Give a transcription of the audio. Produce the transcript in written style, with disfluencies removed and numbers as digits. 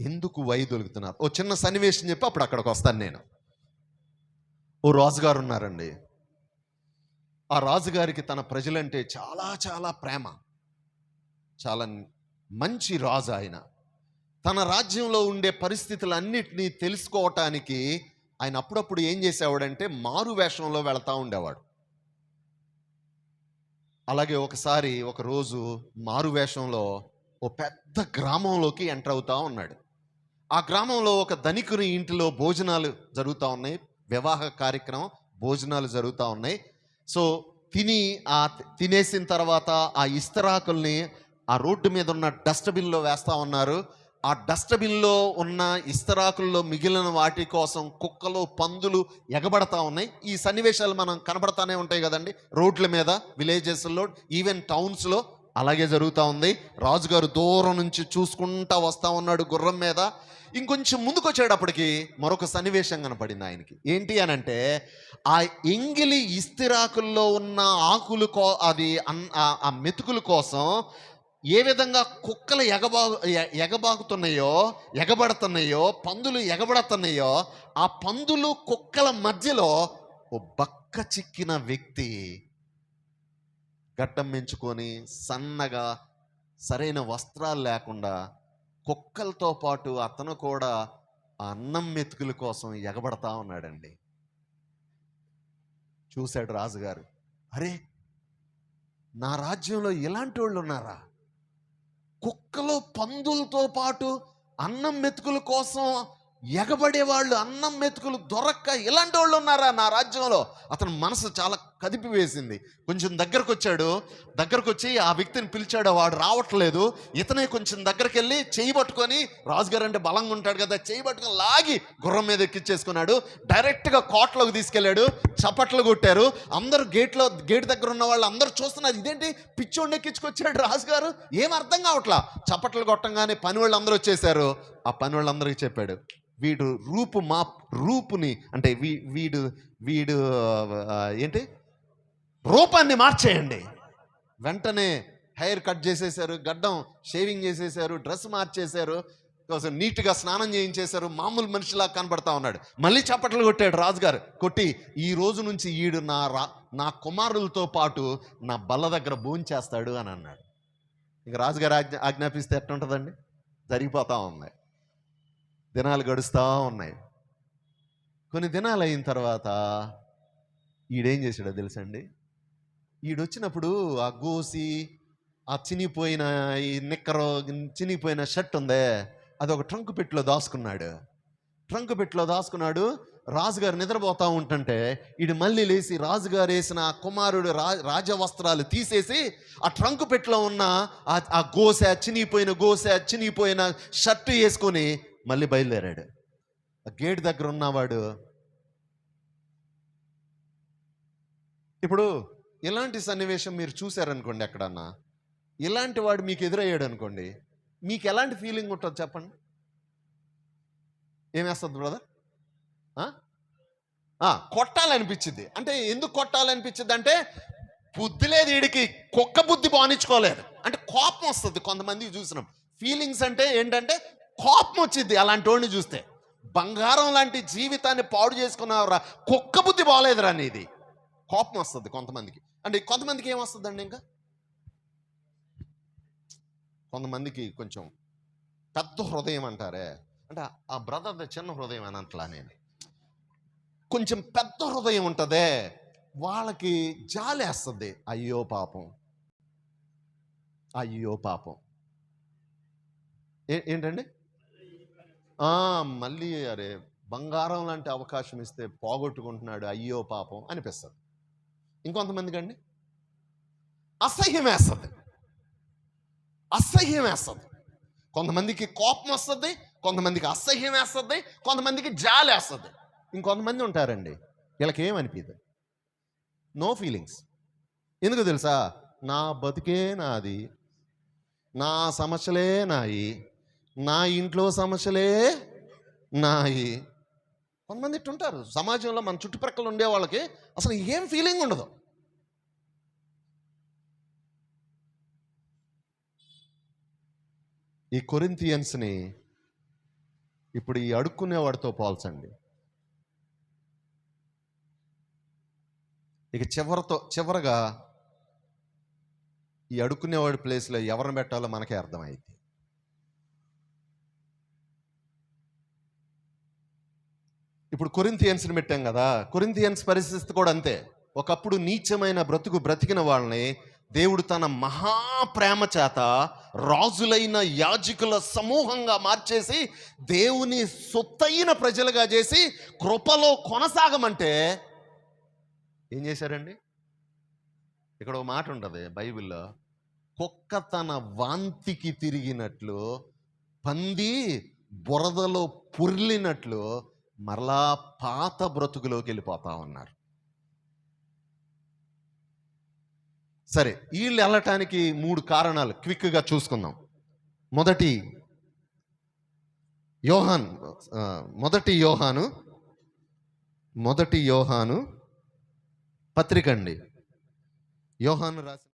ఎందుకు వైదొలుగుతున్నారు? ఓ చిన్న సన్నివేశం చెప్పి అప్పుడు అక్కడికి వస్తాను నేను. ఓ రాజుగారు ఉన్నారండి. ఆ రాజుగారికి తన ప్రజలంటే చాలా చాలా ప్రేమ. చాలా మంచి రాజు ఆయన. తన రాజ్యంలో ఉండే పరిస్థితులన్నిటినీ తెలుసుకోవటానికి ఆయన అప్పుడప్పుడు ఏం చేసేవాడంటే మారు వేషంలో వెళతా ఉండేవాడు. అలాగే ఒకసారి ఒకరోజు మారు వేషంలో ఓ పెద్ద గ్రామంలోకి ఎంటర్ అవుతా ఉన్నాడు. ఆ గ్రామంలో ఒక ధనికుని ఇంటిలో భోజనాలు జరుగుతూ ఉన్నాయి. వివాహ కార్యక్రమం, భోజనాలు జరుగుతూ ఉన్నాయి. సో తినేసిన తర్వాత ఆ ఇస్తరాకుల్ని ఆ రోడ్డు మీద ఉన్న డస్ట్బిన్లో వేస్తూ ఉన్నారు. ఆ డస్ట్బిన్లో ఉన్న ఇస్తరాకుల్లో మిగిలిన వాటి కోసం కుక్కలు, పందులు ఎగబడతా ఉన్నాయి. ఈ సన్నివేశాలు మనం కనబడతానే ఉంటాయి కదండి రోడ్ల మీద, విలేజెస్లో, ఈవెన్ టౌన్స్లో. అలాగే జరుగుతూ ఉంది. రాజుగారు దూరం నుంచి చూసుకుంటా వస్తూ ఉన్నాడు గుర్రం మీద. ఇంకొంచెం ముందుకు వచ్చేటప్పటికి మరొక సన్నివేశం కనపడింది ఆయనకి. ఏంటి అని అంటే, ఆ ఎంగిలి ఇస్తిరాకుల్లో ఉన్న ఆకులు ఆ మెతుకుల కోసం ఏ విధంగా కుక్కలు ఎగబడుతున్నాయో, పందులు ఎగబడుతున్నాయో, ఆ పందులు కుక్కల మధ్యలో ఓ బక్క చిక్కిన వ్యక్తి గడ్డం పెంచుకొని సన్నగా, సరైన వస్త్రాలు లేకుండా, కుక్కలతో పాటు అతను కూడా ఆ అన్నం మెతుకుల కోసం ఎగబడతా ఉన్నాడండి. చూశాడు రాజుగారు. అరే, నా రాజ్యంలో ఇలాంటి వాళ్ళు ఉన్నారా? కుక్కలు పందులతో పాటు అన్నం మెతుకుల కోసం ఎగబడేవాళ్ళు, అన్నం మెతుకులు దొరక్క ఇలాంటి వాళ్ళు ఉన్నారా నా రాజ్యంలో? అతని మనసు చాలా కదిపి వేసింది. కొంచెం దగ్గరకు వచ్చి ఆ వ్యక్తిని పిలిచాడు. వాడు రావట్లేదు. ఇతనే కొంచెం దగ్గరికి వెళ్ళి చేయి పట్టుకొని, రాజుగారు అంటే బలంగా ఉంటాడు కదా, చేయి పట్టుకొని లాగి గుర్రం మీద ఎక్కించేసుకున్నాడు. డైరెక్ట్గా కోటలోకి తీసుకెళ్ళాడు. చప్పట్లు కొట్టారు. అందరూ గేట్ దగ్గర ఉన్న వాళ్ళు అందరూ చూస్తున్నారు. ఇదేంటి పిచ్చోడిని ఎక్కించుకొచ్చాడు రాజుగారు, ఏం అర్థం కావట్లా. చప్పట్లు కొట్టంగానే పని వాళ్ళు అందరూ వచ్చేసారు. ఆ పని వాళ్ళందరికీ చెప్పాడు, వీడు రూపుని అంటే వీడు ఏంటి రూపాన్ని మార్చేయండి. వెంటనే హెయిర్ కట్ చేసేసారు, గడ్డం షేవింగ్ చేసేసారు, డ్రెస్ మార్చేశారు, కొంచెం నీట్గా స్నానం చేయించేశారు. మామూలు మనిషిలా కనబడతా ఉన్నాడు. మళ్ళీ చప్పట్లు కొట్టాడు రాజుగారు. కొట్టి, ఈ రోజు నుంచి ఈడు నా కుమారులతో పాటు నా బల్ల దగ్గర భోంచేస్తాడు అని అన్నాడు. ఇక రాజుగారు ఆజ్ఞాపిస్తే ఎట్టుంటుందండి? జరిగిపోతా ఉన్నాయి. దినాలు గడుస్తూ ఉన్నాయి. కొన్ని దినాలు అయిన తర్వాత ఈడేం చేశాడో తెలుసండి? ఈడొచ్చినప్పుడు ఆ గోసి, ఆ చినిపోయిన ఈ నిక్కరు, చినిపోయిన షర్ట్ ఉందే, అది ఒక ట్రంక్ పెట్టిలో దాచుకున్నాడు. రాజుగారు నిద్రపోతూ ఉంటుంటే ఈడు మళ్ళీ లేచి రాజుగారు వేసిన కుమారుడు రాజవస్త్రాలు తీసేసి ఆ ట్రంక్ పెట్టిలో ఉన్న ఆ చినిపోయిన షర్ట్ వేసుకొని మళ్ళీ బయలుదేరాడు. ఆ గేట్ దగ్గర ఉన్నవాడు, ఇప్పుడు ఇలాంటి సన్నివేశం మీరు చూశారనుకోండి, ఎక్కడన్నా ఇలాంటి వాడు మీకు ఎదురయ్యాడు అనుకోండి, మీకు ఎలాంటి ఫీలింగ్ ఉంటుంది చెప్పండి? ఏమేస్తుంది బ్రదర్? కొట్టాలనిపించింది. అంటే ఎందుకు కొట్టాలనిపించింది అంటే, బుద్ధి లేదు వీడికి, కుక్క బుద్ధి బానించుకోలేదు అంటే కోపం వస్తుంది. కొంతమంది చూసినాం. ఫీలింగ్స్ అంటే ఏంటంటే కోపం వచ్చింది అలాంటి వాడిని చూస్తే. బంగారం లాంటి జీవితాన్ని పాడు చేసుకున్నావురా, కుక్క బుద్ధి బాగలేదురా నీది, కోపం వస్తుంది కొంతమందికి. అంటే కొంతమందికి ఏమొస్తుందండి, ఇంకా కొంతమందికి కొంచెం పెద్ద హృదయం అంటారే, అంటే ఆ బ్రదర్ది చిన్న హృదయం అని అంటలా, నేను కొంచెం పెద్ద హృదయం ఉంటుందే, వాళ్ళకి జాలేస్తుంది. అయ్యో పాపం ఏంటండి, మళ్ళీ అరే బంగారం లాంటి అవకాశం ఇస్తే పోగొట్టుకుంటున్నాడు, అయ్యో పాపం అనిపిస్తుంది. ఇంకొంతమందికి అండి అసహ్యం వేస్తుంది. కొంతమందికి కోపం వస్తుంది, కొంతమందికి అసహ్యం వేస్తుంది, కొంతమందికి జాలేస్తుంది. ఇంకొంతమంది ఉంటారండి, వీళ్ళకి ఏమనిపించదు, నో ఫీలింగ్స్. ఎందుకు తెలుసా? నా బతుకే నాది, నా సమస్యలే నాయి, నా ఇంట్లో సమస్యలే నాయి. కొంతమంది ఇట్టుంటారు సమాజంలో. మన చుట్టుప్రక్కల ఉండే వాళ్ళకి అసలు ఏం ఫీలింగ్ ఉండదు. ఈ కొరింథియన్స్ని ఇప్పుడు ఈ అడుక్కునేవాడితో పోల్చండి. ఇక చివరగా ఈ అడుక్కునేవాడి ప్లేస్లో ఎవరిని పెట్టాలో మనకే అర్థమైంది. ఇప్పుడు కొరింథియన్స్ని పెట్టాం కదా, కొరింథియన్స్ పరిస్థితి కూడా అంతే. ఒకప్పుడు నీచమైన బ్రతికిన వాళ్ళని దేవుడు తన మహాప్రేమ చేత రాజులైన యాజకుల సమూహంగా మార్చేసి దేవుని సొత్తైన ప్రజలుగా చేసి కృపలో కొనసాగమంటే ఏం చేశారండి? ఇక్కడ ఒక మాట ఉంటుంది బైబిల్లో, కుక్క తన వాంతికి తిరిగినట్లు, పంది బురదలో పొర్లినట్లు మరలా పాత బ్రతుకులోకి వెళ్ళిపోతా ఉన్నారు. సరే, వీళ్ళు వెళ్ళటానికి 3 కారణాలు క్విక్గా చూసుకుందాం. మొదటి యోహాను పత్రిక అండి. యోహాను రాసిన